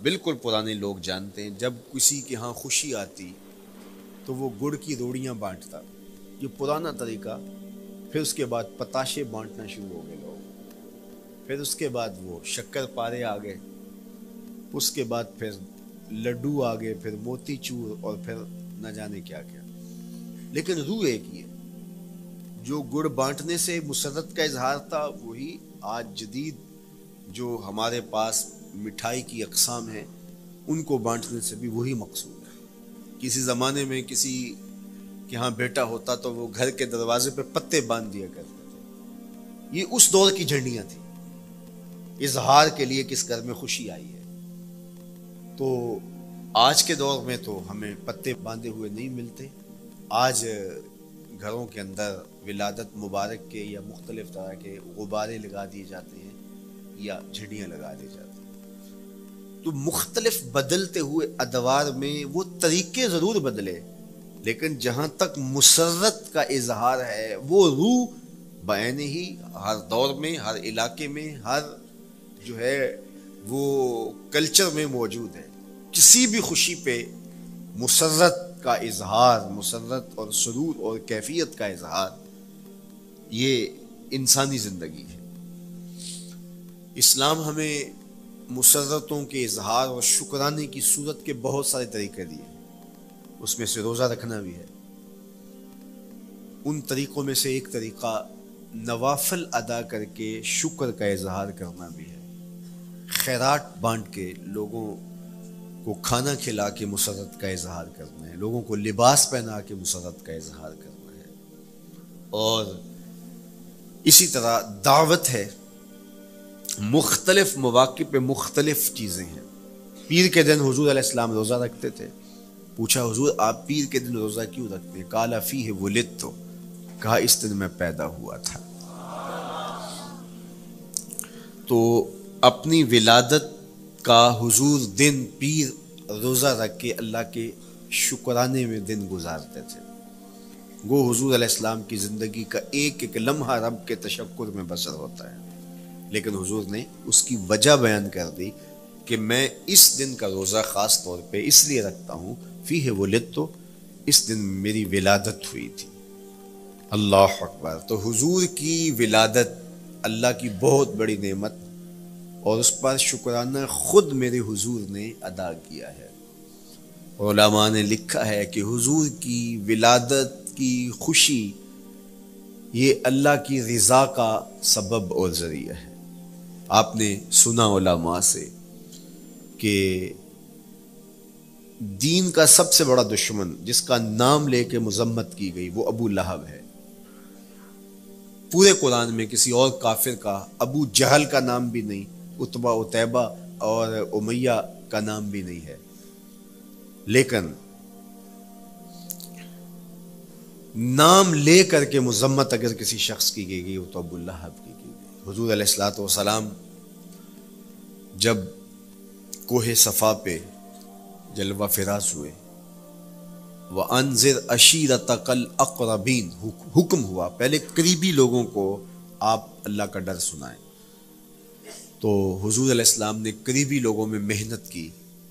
بالکل پرانے لوگ جانتے ہیں، جب کسی کے ہاں خوشی آتی تو وہ گڑ کی روڑیاں بانٹتا، یہ پرانا طریقہ۔ پھر اس کے بعد پتاشے بانٹنا شروع ہو گئے لوگ، پھر اس کے بعد وہ شکر پارے آ گئے، اس کے بعد پھر لڈو آ گئے، پھر موتی چور، اور پھر نہ جانے کیا کیا۔ لیکن روح ایک ہی ہے۔ جو گڑ بانٹنے سے مسرت کا اظہار تھا، وہی آج جدید جو ہمارے پاس مٹھائی کی اقسام ہیں ان کو بانٹنے سے بھی وہی مقصود ہے۔ کسی زمانے میں کسی کہ ہاں بیٹا ہوتا تو وہ گھر کے دروازے پہ پتے باندھ دیا کرتے تھے۔ یہ اس دور کی جھنڈیاں تھیں، اظہار کے لیے کس گھر میں خوشی آئی ہے۔ تو آج کے دور میں تو ہمیں پتے باندھے ہوئے نہیں ملتے۔ آج گھروں کے اندر ولادت مبارک کے یا مختلف طرح کے غبارے لگا دیے جاتے ہیں یا جھنڈیاں لگا دی جاتی ہیں۔ تو مختلف بدلتے ہوئے ادوار میں وہ طریقے ضرور بدلے، لیکن جہاں تک مسرت کا اظہار ہے وہ روح بعین ہی ہر دور میں، ہر علاقے میں، ہر جو ہے وہ کلچر میں موجود ہے۔ کسی بھی خوشی پہ مسرت کا اظہار، مسرت اور سرور اور کیفیت کا اظہار، یہ انسانی زندگی ہے۔ اسلام ہمیں مسرتوں کے اظہار اور شکرانے کی صورت کے بہت سارے طریقے دیے، اس میں سے روزہ رکھنا بھی ہے۔ ان طریقوں میں سے ایک طریقہ نوافل ادا کر کے شکر کا اظہار کرنا بھی ہے۔ خیرات بانٹ کے لوگوں کو کھانا کھلا کے مسرت کا اظہار کرنا ہے، لوگوں کو لباس پہنا کے مسرت کا اظہار کرنا ہے۔ اور اسی طرح دعوت ہے، مختلف مواقع پہ مختلف چیزیں ہیں۔ پیر کے دن حضور علیہ السلام روزہ رکھتے تھے۔ پوچھا حضور آپ پیر کے دن روزہ کیوں رکھتے ہیں؟ قال فیہ ولدت، کہا اس دن میں پیدا ہوا تھا۔ تو اپنی ولادت کا حضور دن پیر روزہ رکھ کے اللہ کے شکرانے میں دن گزارتے تھے۔ وہ حضور علیہ السلام کی زندگی کا ایک ایک لمحہ رب کے تشکر میں بسر ہوتا ہے، لیکن حضور نے اس کی وجہ بیان کر دی کہ میں اس دن کا روزہ خاص طور پہ اس لیے رکھتا ہوں، فیہ ولدت، اس دن میری ولادت ہوئی تھی۔ اللہ اکبر۔ تو حضور کی ولادت اللہ کی بہت بڑی نعمت، اور اس پر شکرانہ خود میرے حضور نے ادا کیا ہے۔ علماء نے لکھا ہے کہ حضور کی ولادت کی خوشی یہ اللہ کی رضا کا سبب اور ذریعہ ہے۔ آپ نے سنا علماء سے کہ دین کا سب سے بڑا دشمن جس کا نام لے کے مذمت کی گئی وہ ابو لہب ہے۔ پورے قرآن میں کسی اور کافر کا ابو جہل کا نام بھی نہیں، عتبہ عتیبہ اور امیہ کا نام بھی نہیں ہے، لیکن نام لے کر کے مذمت اگر کسی شخص کی گئی وہ تو ابو لہب کی گئی۔ حضور علیہ الصلوۃ والسلام جب کوہ صفا پہ جلوہ فراز ہوئے، وَأَنذِرْ عَشِيرَتَكَ الْأَقْرَبِينَ، حکم ہوا پہلے قریبی لوگوں کو آپ اللہ کا ڈر سنائیں۔ تو حضور علیہ السلام نے قریبی لوگوں میں محنت کی،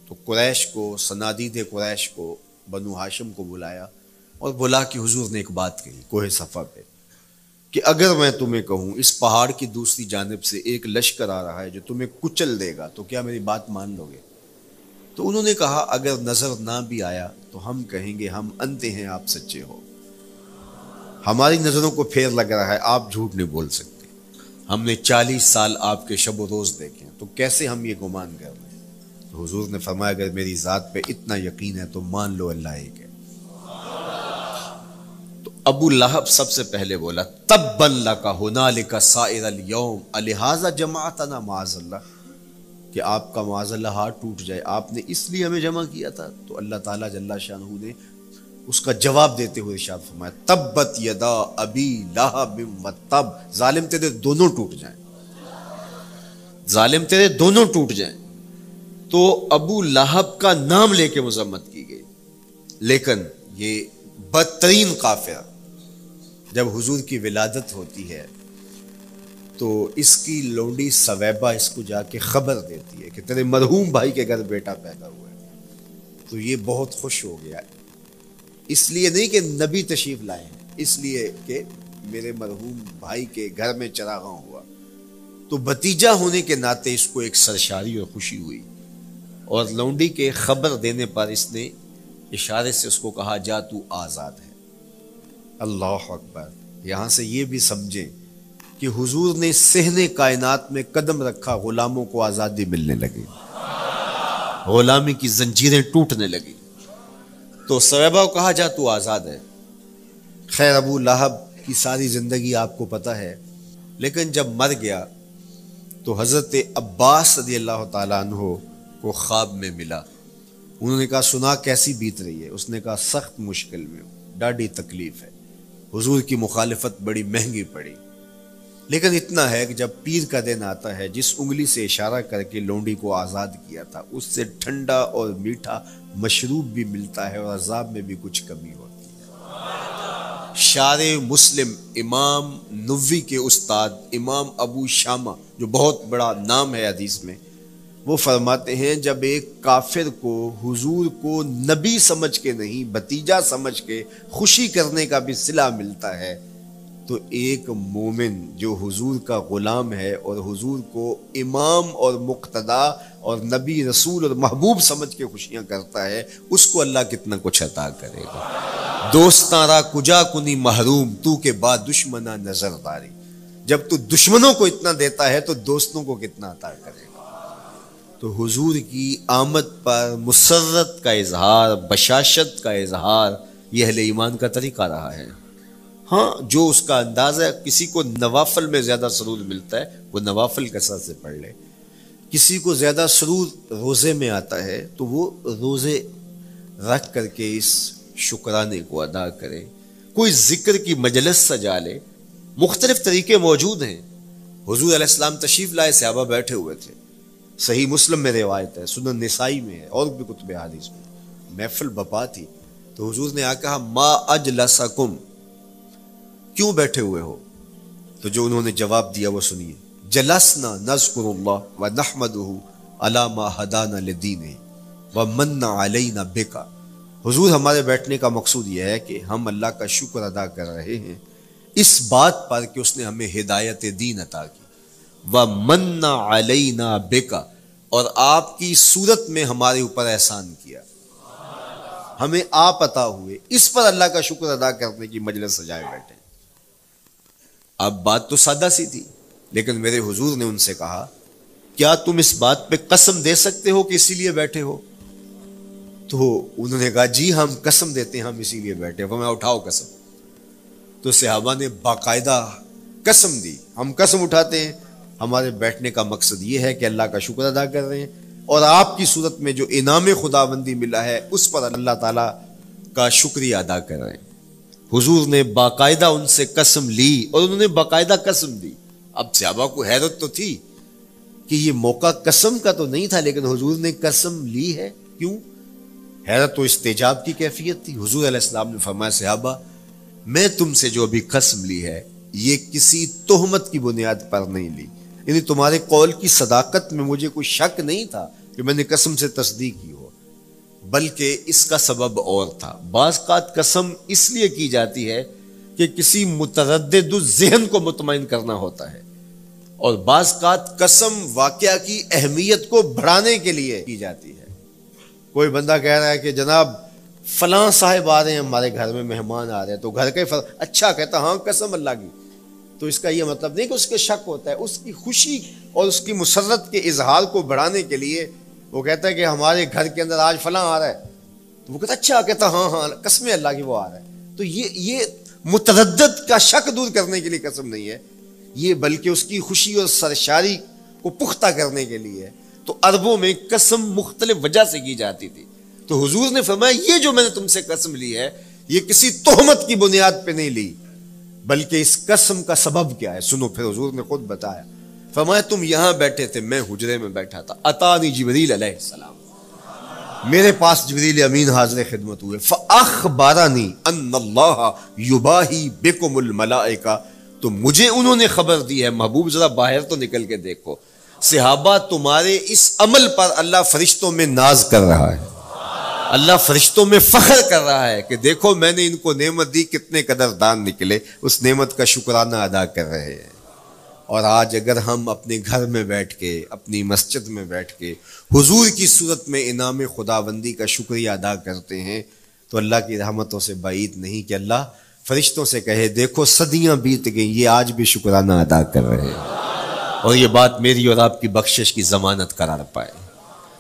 تو قریش کو، صنادید قریش کو، بنو ہاشم کو بلایا اور بلا کے حضور نے ایک بات کہی کوہ صفا پہ کہ اگر میں تمہیں کہوں اس پہاڑ کی دوسری جانب سے ایک لشکر آ رہا ہے جو تمہیں کچل دے گا تو کیا میری بات مان لو گے؟ تو انہوں نے کہا اگر نظر نہ بھی آیا تو ہم کہیں گے ہم انتے ہیں، آپ سچے ہو، ہماری نظروں کو پھیر لگ رہا ہے، آپ جھوٹ نہیں بول سکتے، ہم نے 40 سال آپ کے شب و روز دیکھے تو کیسے ہم یہ گمان کر رہے ہیں؟ تو حضور نے فرمایا اگر میری ذات پہ اتنا یقین ہے تو مان لو اللہ ایک ہے۔ تو ابو لہب سب سے پہلے بولا تبا لک ھنالک سائر الیوم الہذا جمعتنا، معاذ اللہ، کہ آپ کا معاذ اللہ ہاتھ ٹوٹ جائے، آپ نے اس لیے ہمیں جمع کیا تھا؟ تو اللہ تعالیٰ جل شانہ نے اس کا جواب دیتے ہوئے ارشاد فرمایا تبت یدا ابی لہب وتب، ظالم تیرے دونوں ٹوٹ جائیں، ظالم تیرے دونوں ٹوٹ جائیں۔ تو ابو لہب کا نام لے کے مذمت کی گئی، لیکن یہ بدترین کافر جب حضور کی ولادت ہوتی ہے تو اس کی لونڈی سویبہ اس کو جا کے خبر دیتی ہے کہ تیرے مرحوم بھائی کے گھر بیٹا پیدا ہوا ہے۔ تو یہ بہت خوش ہو گیا، اس لیے نہیں کہ نبی تشریف لائے ہیں، اس لیے کہ میرے مرحوم بھائی کے گھر میں چراغاں ہوا۔ تو بھتیجا ہونے کے ناطے اس کو ایک سرشاری اور خوشی ہوئی، اور لونڈی کے خبر دینے پر اس نے اشارے سے اس کو کہا جا تو آزاد ہے۔ اللہ اکبر۔ یہاں سے یہ بھی سمجھیں کہ حضور نے صحن کائنات میں قدم رکھا، غلاموں کو آزادی ملنے لگی، غلامی کی زنجیریں ٹوٹنے لگی۔ تو سویبہ کو کہا جا تو آزاد ہے۔ خیر ابو لہب کی ساری زندگی آپ کو پتہ ہے، لیکن جب مر گیا تو حضرت عباس رضی اللہ تعالیٰ عنہ کو خواب میں ملا۔ انہوں نے کہا سنا کیسی بیت رہی ہے؟ اس نے کہا سخت مشکل میں ہوں، ڈاڑھی تکلیف ہے، حضور کی مخالفت بڑی مہنگی پڑی، لیکن اتنا ہے کہ جب پیر کا دن آتا ہے، جس انگلی سے اشارہ کر کے لونڈی کو آزاد کیا تھا اس سے ٹھنڈا اور میٹھا مشروب بھی ملتا ہے اور عذاب میں بھی کچھ کمی ہوتی ہے۔ شارع مسلم امام نووی کے استاد امام ابو شامہ، جو بہت بڑا نام ہے حدیث میں، وہ فرماتے ہیں جب ایک کافر کو حضور کو نبی سمجھ کے نہیں بھتیجا سمجھ کے خوشی کرنے کا بھی صلہ ملتا ہے، تو ایک مومن جو حضور کا غلام ہے اور حضور کو امام اور مقتدا اور نبی رسول اور محبوب سمجھ کے خوشیاں کرتا ہے، اس کو اللہ کتنا کچھ عطا کرے گا۔ دوستاں را کجا کنی محروم، تو کے بعد دشمنہ نظر داری۔ جب تو دشمنوں کو اتنا دیتا ہے تو دوستوں کو کتنا عطا کرے گا۔ تو حضور کی آمد پر مسرت کا اظہار، بشاشت کا اظہار، یہ اہل ایمان کا طریقہ رہا ہے۔ ہاں جو اس کا انداز ہے، کسی کو نوافل میں زیادہ سرور ملتا ہے وہ نوافل کثرت سے پڑھ لے، کسی کو زیادہ سرور روزے میں آتا ہے تو وہ روزے رکھ کر کے اس شکرانے کو ادا کرے، کوئی ذکر کی مجلس سجا لے، مختلف طریقے موجود ہیں۔ حضور علیہ السلام تشریف لائے، صحابہ بیٹھے ہوئے تھے، صحیح مسلم میں روایت ہے، سنن نسائی میں ہے اور بھی کتب حدیث میں، محفل بپا تھی، تو حضور نے آ کہا ما اجلسکم، کیوں بیٹھے ہوئے ہو؟ تو جو انہوں نے جواب دیا وہ سنیے، جلسنا نذکر اللہ ونحمدہ علی ما ہدانا لدینہ ومن علینا بکا۔ حضور ہمارے بیٹھنے کا مقصود یہ ہے کہ ہم اللہ کا شکر ادا کر رہے ہیں اس بات پر کہ اس نے ہمیں ہدایت دین عطا کی، ومن علینا بکا، اور آپ کی صورت میں ہمارے اوپر احسان کیا، ہمیں آپ عطا ہوئے، اس پر اللہ کا شکر ادا کرنے کی مجلس سجائے بیٹھے۔ اب بات تو سادہ سی تھی، لیکن میرے حضور نے ان سے کہا کیا تم اس بات پہ قسم دے سکتے ہو کہ اسی لیے بیٹھے ہو؟ تو انہوں نے کہا جی ہم قسم دیتے ہیں، ہم اسی لیے بیٹھے، فرمایا اٹھاؤ قسم۔ تو صحابہ نے باقاعدہ قسم دی، ہم قسم اٹھاتے ہیں، ہمارے بیٹھنے کا مقصد یہ ہے کہ اللہ کا شکر ادا کر رہے ہیں اور آپ کی صورت میں جو انعام خداوندی ملا ہے اس پر اللہ تعالیٰ کا شکریہ ادا کر رہے ہیں۔ حضور نے باقاعدہ ان سے قسم لی اور انہوں نے باقاعدہ قسم دی۔ اب صحابہ کو حیرت تو تھی کہ یہ موقع قسم کا تو نہیں تھا، لیکن حضور نے قسم لی ہے، کیوں؟ حیرت و استعجاب کی کیفیت تھی۔ حضور علیہ السلام نے فرمایا صحابہ میں تم سے جو ابھی قسم لی ہے یہ کسی تہمت کی بنیاد پر نہیں لی، یعنی تمہارے قول کی صداقت میں مجھے کوئی شک نہیں تھا کہ میں نے قسم سے تصدیق کی ہو، بلکہ اس کا سبب اور تھا۔ بعض اوقات قسم اس لیے کی جاتی ہے کہ کسی متردد ذہن کو مطمئن کرنا ہوتا ہے، اور بعض اوقات قسم واقعہ کی اہمیت کو بڑھانے کے لیے کی جاتی ہے۔ کوئی بندہ کہہ رہا ہے کہ جناب فلاں صاحب آ رہے ہیں ہمارے گھر میں، مہمان آ رہے ہیں، تو گھر کے اچھا کہتا ہاں قسم اللہ کی، تو اس کا یہ مطلب نہیں کہ اس کے شک ہوتا ہے، اس کی خوشی اور اس کی مسرت کے اظہار کو بڑھانے کے لیے وہ کہتا ہے کہ ہمارے گھر کے اندر آج فلاں آ رہا ہے، تو وہ کہتا اچھا کہتا ہاں ہاں قسم اللہ کی وہ آ رہا ہے۔ تو یہ متردد کا شک دور کرنے کے لیے قسم نہیں ہے، یہ بلکہ اس کی خوشی اور سرشاری کو پختہ کرنے کے لیے ہے۔ تو عربوں میں قسم مختلف وجہ سے کی جاتی تھی، تو حضور نے فرمایا یہ جو میں نے تم سے قسم لی ہے یہ کسی تہمت کی بنیاد پہ نہیں لی، بلکہ اس قسم کا سبب کیا ہے سنو۔ پھر حضور نے خود بتایا، فرمایا تم یہاں بیٹھے تھے، میں حجرے میں بیٹھا تھا، اتانی جبریل علیہ السلام، میرے پاس جبریل امین حاضر خدمت ہوئے، فاخبرنی ان اللہ یباہی بکم الملائکہ، تو مجھے انہوں نے خبر دی ہے۔ محبوب ذرا باہر تو نکل کے دیکھو، صحابہ تمہارے اس عمل پر اللہ فرشتوں میں ناز کر رہا ہے، اللہ فرشتوں میں فخر کر رہا ہے کہ دیکھو میں نے ان کو نعمت دی، کتنے قدردان نکلے، اس نعمت کا شکرانہ ادا کر رہے ہیں۔ اور آج اگر ہم اپنے گھر میں بیٹھ کے، اپنی مسجد میں بیٹھ کے حضور کی صورت میں انعام خداوندی کا شکریہ ادا کرتے ہیں تو اللہ کی رحمتوں سے بعید نہیں کہ اللہ فرشتوں سے کہے دیکھو صدیاں بیت گئیں، یہ آج بھی شکرانہ ادا کر رہے ہیں، اور یہ بات میری اور آپ کی بخشش کی ضمانت قرار پائے۔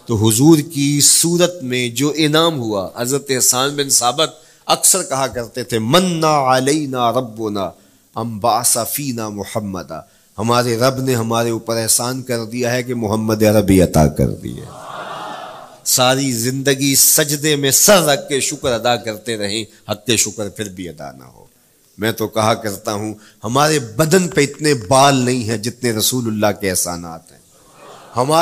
تو حضور کی صورت میں جو انعام ہوا، حضرت حسان بن ثابت اکثر کہا کرتے تھے منا علینا ربنا ام بعث فینا محمدا، ہمارے رب نے ہمارے اوپر احسان کر دیا ہے کہ محمد عربی عطا کر دیے۔ ساری زندگی سجدے میں سر رکھ کے شکر ادا کرتے رہیں، حق کے شکر پھر بھی ادا نہ ہو۔ میں تو کہا کرتا ہوں ہمارے بدن پہ اتنے بال نہیں ہیں جتنے رسول اللہ کے احسانات ہیں، ہمارے